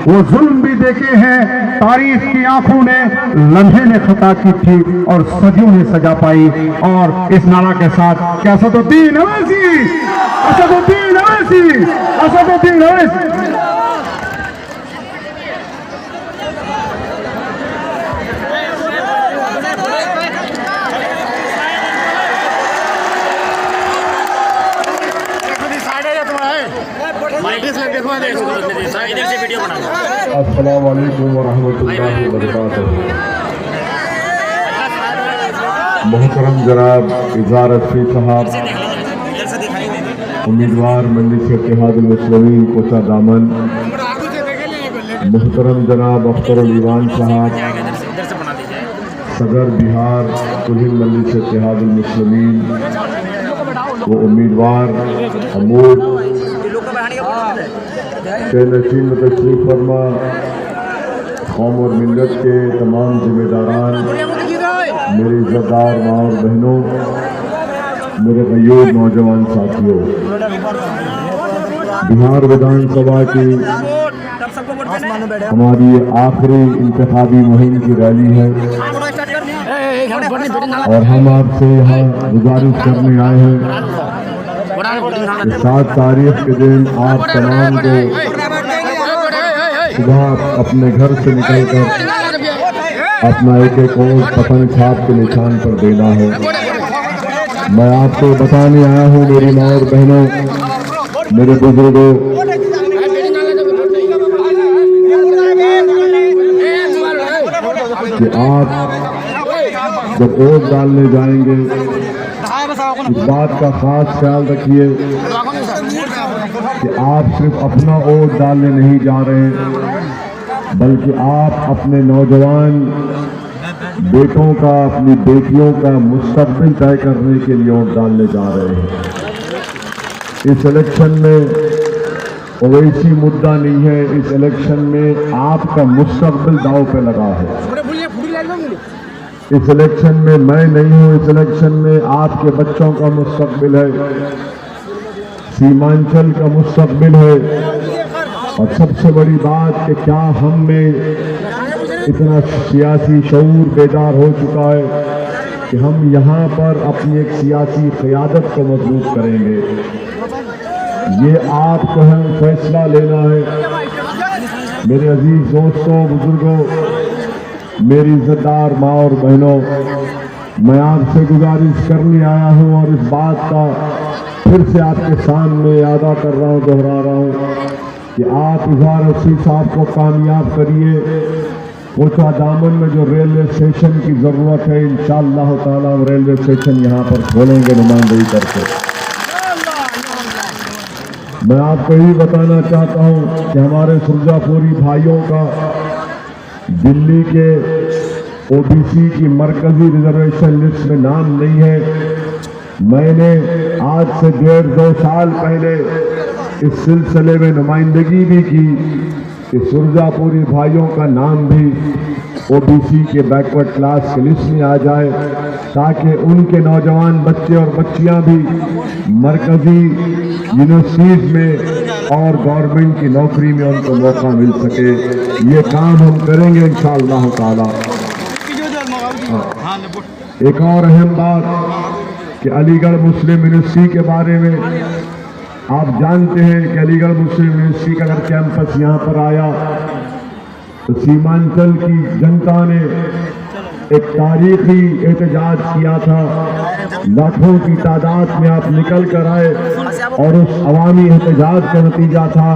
वो जुल्म भी देखे हैं, तारीख की आंखों ने लम्हे ने खता की थी और सदियों ने सजा पाई। और इस नारा के साथ क्या असदुद्दीन अवैसी, असदुद्दीन अवैसी, असदुद्दीन अवैसी। अस्सलाम वालेकुम वरहमतुल्लाहि वबरकातुहू। मोहतरम जनाब इज़हार रफ़ी साहब, उम्मीदवार मजलिस इत्तेहादुल मुस्लिमीन कोटा दामन, मोहतरम जनाब अख्तरुल ईवान साहब, सदर बिहार कुल मजलिस इत्तेहादुल मुस्लिमीन, वो उम्मीदवार हमूद के नशीन में तशरीफ फरमा, कौम और मिल्लत के तमाम जिम्मेदारान, मेरे इज़्ज़तदार माँ और बहनों, मेरे गयूर नौजवान साथियों, बिहार विधानसभा की हमारी आखिरी इंतखाबी मुहिम की रैली है और हम आपसे यहाँ गुजारिश करने आए हैं 7 तारीख के दिन आप तमाम को सुबह अपने घर से निकलकर अपना एक एक वोट पतंग छाप के निशान पर देना है। मैं आपको बताने आया हूँ मेरी माँ और बहनों, मेरे बुजुर्गों, कि आप जब वोट डालने जाएंगे इस बात का खास ख्याल रखिए कि आप सिर्फ अपना वोट डालने नहीं जा रहे, बल्कि आप अपने नौजवान बेटों का, अपनी बेटियों का मुस्तकबिल तय करने के लिए वोट डालने जा रहे हैं। इस इलेक्शन में ओवैसी मुद्दा नहीं है, इस इलेक्शन में आपका मुस्तकबिल दांव पे लगा है। इस इलेक्शन में मैं नहीं हूं, इस इलेक्शन में आपके बच्चों का मुस्तकबिल है, सीमांचल का मुस्तकबिल है। और सबसे बड़ी बात कि क्या हम में इतना सियासी शऊर बेदार हो चुका है कि हम यहाँ पर अपनी एक सियासी क़यादत को मजबूत करेंगे। ये आपको हम फैसला लेना है। मेरे अजीज दोस्तों, बुजुर्गों, मेरी इज़्ज़तदार माँ और बहनों, मैं आपसे गुजारिश करने आया हूँ और इस बात का फिर से आपके सामने यादा कर रहा हूँ, दोहरा रहा हूँ कि आप इज़हार रफ़ी साहब को कामयाब करिए। कोटा दामन में जो रेलवे स्टेशन की ज़रूरत है, इंशाअल्लाह ताला हम रेलवे स्टेशन यहाँ पर खोलेंगे नुमाइंदगी करके। मैं आपको यही बताना चाहता हूँ कि हमारे सुरजापुरी भाइयों का दिल्ली के ओबीसी की मरकजी रिजर्वेशन लिस्ट में नाम नहीं है। मैंने आज से 1.5-2 साल पहले इस सिलसिले में नुमाइंदगी भी की कि सुरजापुरी भाइयों का नाम भी ओबीसी के बैकवर्ड क्लास की लिस्ट में आ जाए, ताकि उनके नौजवान बच्चे और बच्चियां भी मरकजी यूनिवर्सिटीज में और गवर्नमेंट की नौकरी में उनको मौका मिल सके। ये काम हम करेंगे इंशाअल्लाह ताला। एक और अहम बात कि अलीगढ़ मुस्लिम यूनिवर्सिटी के बारे में आप जानते हैं कि अलीगढ़ मुस्लिम यूनिवर्सिटी का अगर कैंपस यहाँ पर आया तो सीमांचल की जनता ने एक तारीखी एहतजाज किया था। लाखों की तादाद में आप निकल कर आए और उस अवामी एहतजाज का नतीजा था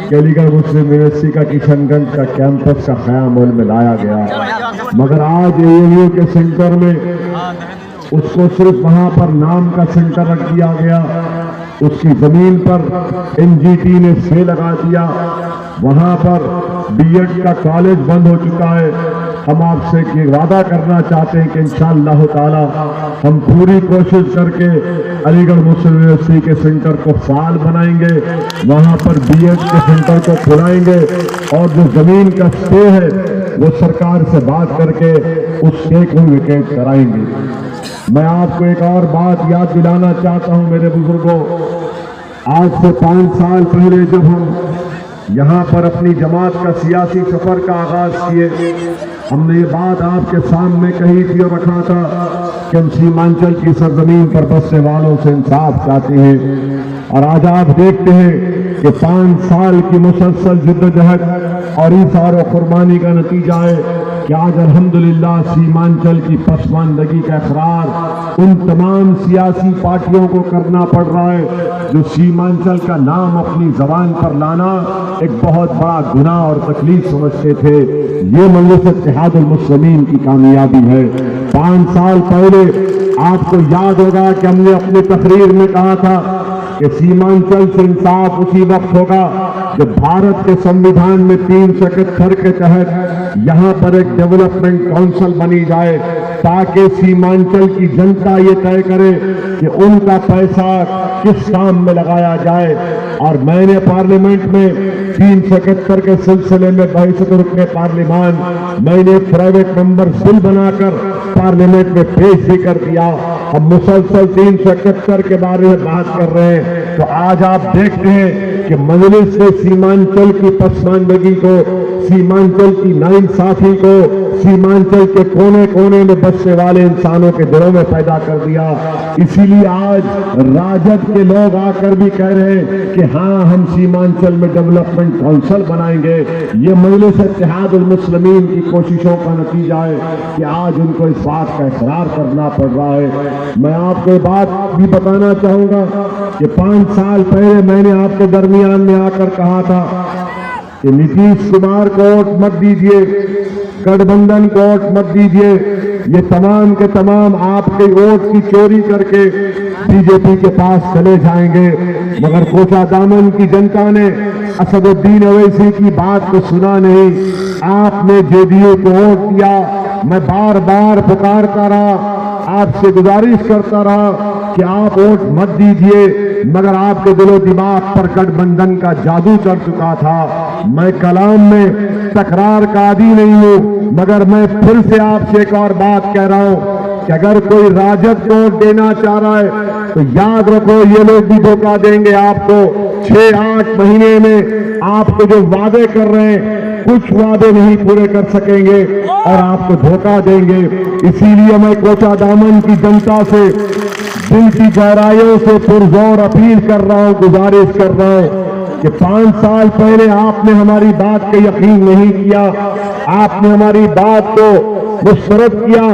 कि अलीगढ़ मुस्लिम यूनिवर्सिटी का किशनगंज का कैंपस का क़याम में लाया गया। मगर आज ALU के सेंटर में उसको सिर्फ वहाँ पर नाम का सेंटर रख दिया गया। उसकी ज़मीन पर NGT ने से लगा दिया। वहाँ पर B.Ed का कॉलेज बंद हो चुका है। हम आपसे वादा करना चाहते हैं कि इंशाअल्लाह ताला हम पूरी कोशिश करके अलीगढ़ मुस्लिम यूनिवर्सिटी के सेंटर को फाल बनाएंगे, वहाँ पर B.Ed के सेंटर को खुलाएंगे और जो ज़मीन का स्टे है वो सरकार से बात करके उस स्टे को विकेट कराएंगे। मैं आपको एक और बात याद दिलाना चाहता हूं मेरे बुजुर्गों, आज से 5 साल पहले जब हम यहाँ पर अपनी जमात का सियासी सफर का आगाज किए। हमने ये बात आपके सामने कही थी और रखा था कि हम सीमांचल की सरजमीन पर बसने वालों से इंसाफ चाहते हैं। और आज आप देखते हैं कि 5 साल की मुसलसल जिद्दोजहद और इसार और कुर्बानी का नतीजा है कि आज अल्हम्दुलिल्लाह सीमांचल की पसमानदगी का इकरार उन तमाम सियासी पार्टियों को करना पड़ रहा है जो सीमांचल का नाम अपनी जबान पर लाना एक बहुत बड़ा गुनाह और तकलीफ समझते थे। ये मजलिस इत्तेहादुल मुस्लिमीन की कामयाबी है। 5 साल पहले आपको याद होगा कि हमने अपनी तकरीर में कहा था कि सीमांचल से इंसाफ उसी वक्त होगा जब भारत के संविधान में 371 के तहत यहाँ पर एक डेवलपमेंट काउंसिल बनी जाए ताकि सीमांचल की जनता ये तय करे कि उनका पैसा किस काम में लगाया जाए। और मैंने पार्लियामेंट में 371 के सिलसिले में बहस रुकने पार्लियामान मैंने प्राइवेट मेंबर बिल बनाकर पार्लियामेंट में पेश भी कर दिया। हम मुसलसल 371 के बारे में बात कर रहे हैं। तो आज आप देखते हैं कि मजलिस ने सीमांचल की पसमानदगी को, सीमांचल की नाइंसाफी को सीमांचल के कोने कोने में बसने वाले इंसानों के दिलों में पैदा कर दिया। इसीलिए आज राजद के लोग आकर भी कह रहे हैं कि हाँ हम सीमांचल में डेवलपमेंट काउंसिल बनाएंगे। ये मजलिस इत्तेहादुल मुस्लिमीन की कोशिशों का नतीजा है कि आज उनको इस बात का इकरार करना पड़ रहा है। मैं आपको ये बात भी बताना चाहूंगा कि 5 साल पहले मैंने आपके दरमियान में आकर कहा था कि नीतीश कुमार को वोट मत दीजिए, गठबंधन को वोट मत दीजिए, ये तमाम के तमाम आपके वोट की चोरी करके बीजेपी के पास चले जाएंगे। मगर कोचा दामन की जनता ने असदुद्दीन ओवैसी की बात को सुना नहीं। आपने जेडीयू को वोट दिया। मैं बार बार पुकारता रहा, आपसे गुजारिश करता रहा कि आप वोट मत दीजिए, मगर आपके दिलो दिमाग पर गठबंधन का जादू चढ़ चुका था। मैं कलाम में तकरार का आदी नहीं हूं, मगर मैं फिर से आपसे एक और बात कह रहा हूं कि अगर कोई राजद को वोट देना चाह रहा है तो याद रखो ये लोग भी धोखा देंगे आपको। 6-8 महीने में आपको जो वादे कर रहे हैं कुछ वादे नहीं पूरे कर सकेंगे और आपको धोखा देंगे। इसीलिए मैं कोचा दामन की जनता से दिल की गहराइयों से पुरजोर अपील कर रहा हूं, गुजारिश कर रहा हूं कि 5 साल पहले आपने हमारी बात का यकीन नहीं किया, आपने हमारी बात को मुस्तरद किया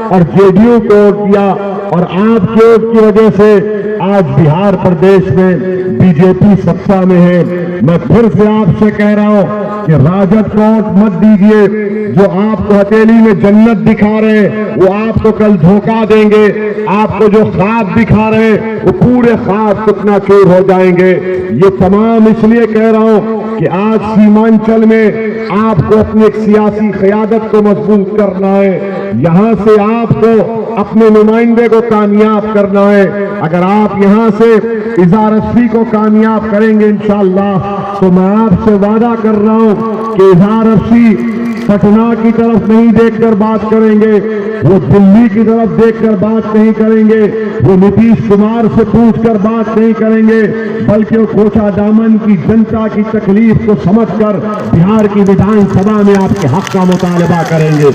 और जेडीयू को वोट दिया और आपके वोट की वजह से आज बिहार प्रदेश में बीजेपी सत्ता में है। मैं फिर से आपसे कह रहा हूं कि राजद को वोट मत दीजिए। जो आपको हथेली में जन्नत दिखा रहे हैं वो आपको कल धोखा देंगे। आपको जो ख्वाब दिखा रहे हैं वो पूरे ख्वाब चकनाचूर हो जाएंगे। ये तमाम इसलिए कह रहा हूं कि आज सीमांचल में आपको अपनी एक सियासी क़यादत को मजबूत करना है। यहां से आपको अपने नुमाइंदे को कामयाब करना है। अगर आप यहां से इज़हार रस्वी को कामयाब करेंगे इंशाअल्लाह तो मैं आपसे वादा कर रहा हूं कि इज़हार रस्वी पटना की तरफ नहीं देखकर बात करेंगे, वो दिल्ली की तरफ देखकर बात नहीं करेंगे, वो नीतीश कुमार से पूछकर बात नहीं करेंगे, बल्कि वो कोचा दामन की जनता की तकलीफ को समझकर बिहार की विधानसभा में आपके हक का मुतालबा करेंगे।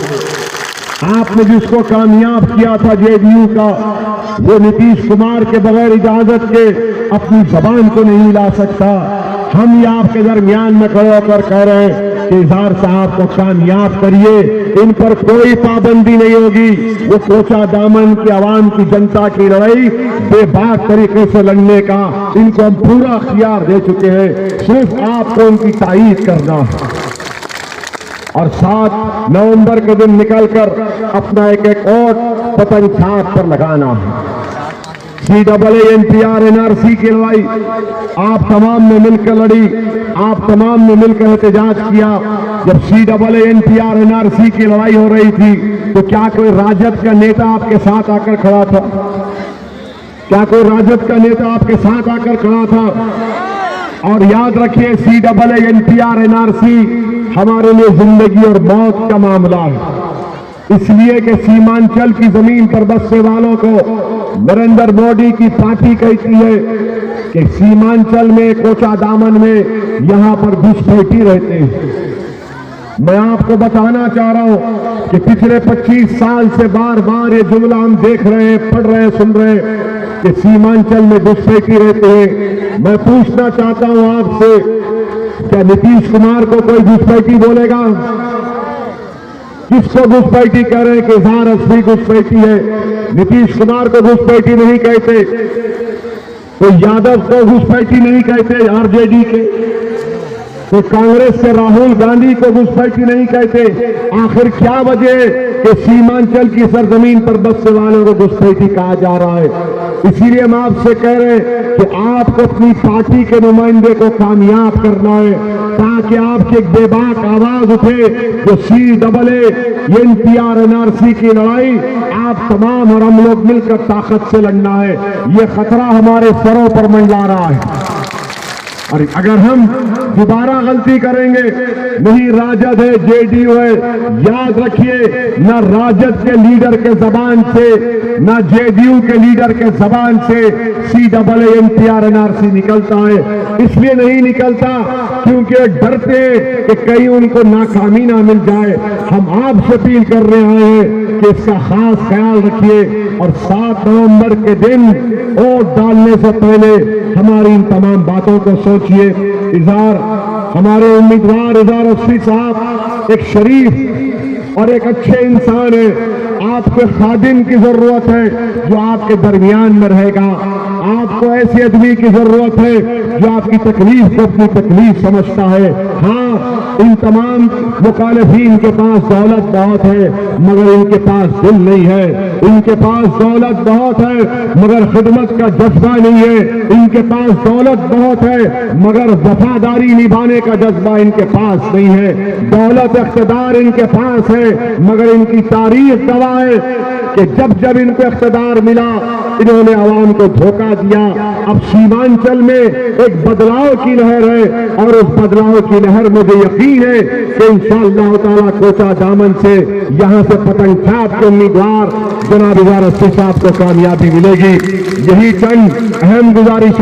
आपने जिसको कामयाब किया था जेडीयू का, वो नीतीश कुमार के बगैर इजाजत के अपनी जबान को नहीं ला सकता। हम ये आपके दरमियान में खड़े होकर कह रहे हैं कि इज़हार साहब को कामयाब करिए, इन पर कोई पाबंदी नहीं होगी। वो कोचा दामन की आवाम की जनता की लड़ाई बेबाक तरीके से लड़ने का इनको हम पूरा इख्तियार दे चुके हैं, सिर्फ आपको उनकी तायीद करना है और 7 नवंबर के दिन निकलकर अपना एक और पतंग छाप पर लगाना है। CAA NRC की लड़ाई आप तमाम ने मिलकर लड़ी, आप तमाम ने मिलकर एहतजाज किया। जब CAA NRC की लड़ाई हो रही थी तो क्या कोई राजद का नेता आपके साथ आकर खड़ा था? क्या कोई राजद का नेता आपके साथ आकर खड़ा था? और याद रखिए CAA NRC हमारे लिए जिंदगी और मौत का मामला है, इसलिए कि सीमांचल की जमीन पर बसने वालों को नरेंद्र मोदी की पार्टी कहती है कि सीमांचल में, कोचा दामन में यहां पर घुसपैठी रहते हैं। मैं आपको बताना चाह रहा हूं कि पिछले 25 साल से बार बार ये जुमला हम देख रहे हैं, पढ़ रहे हैं, सुन रहे हैं कि सीमांचल में घुसपैठी रहते हैं। मैं पूछना चाहता हूं आपसे, क्या नीतीश कुमार को कोई घुसपैठी बोलेगा? किसको घुसपैठी कह रहे हैं कि इजहार असली घुसपैठी है? नीतीश कुमार को घुसपैठी नहीं कहते, तो यादव को घुसपैठी नहीं कहते, आरजेडी के, तो कांग्रेस के राहुल गांधी को घुसपैठी नहीं कहते। आखिर क्या वजह कि सीमांचल की सरजमीन पर बसने वालों को घुसपैठी कहा जा रहा है? इसीलिए हम आपसे कह रहे हैं कि आपको अपनी पार्टी के नुमाइंदे को कामयाब करना है, ताकि आपकी एक बेबाक आवाज उठे जो CAA NPR NRC की लड़ाई आप तमाम और हम लोग मिलकर ताकत से लड़ना है। ये खतरा हमारे सरों पर मंडरा रहा है, और अगर हम दोबारा गलती करेंगे, नहीं राजद है, JDU है, याद रखिए, न राजद के लीडर के जबान से, न JDU के लीडर के जबान से CAA NPR NRC निकलता है। इसलिए नहीं निकलता क्योंकि डरते कि कहीं उनको नाकामी ना मिल जाए। हम आपसे अपील कर रहे हैं कि इसका खास ख्याल रखिए, और 7 नवंबर के दिन वोट डालने से पहले हमारी इन तमाम बातों को सोचिए। इजहार, हमारे उम्मीदवार इजहार असली साहब एक शरीफ और एक अच्छे इंसान है। आपको खादिम की जरूरत है जो आपके दरमियान में रहेगा। आपको ऐसे आदमी की जरूरत है जो आपकी तकलीफ को अपनी तकलीफ समझता है। हाँ, इन तमाम मुखालिफिन के पास दौलत बहुत है, मगर इनके पास दिल नहीं है। इनके पास दौलत बहुत है, मगर खिदमत का जज्बा नहीं है। इनके पास दौलत बहुत है, मगर वफादारी निभाने का जज्बा इनके पास नहीं है। दौलत इख्तिदार इनके पास है, मगर इनकी तारीख गवाह है कि जब जब इनको इख्तिदार मिला, इन्होंने आवाम को धोखा दिया। अब सीमांचल में एक बदलाव की लहर है, और उस बदलाव की लहर मुझे यकीन है कि इंशाअल्लाह ताला कोचा दामन से यहां से पतंग छाप के उम्मीदवार जनाब इजहार असली साहब को कामयाबी मिलेगी। यही चंद अहम गुजारिश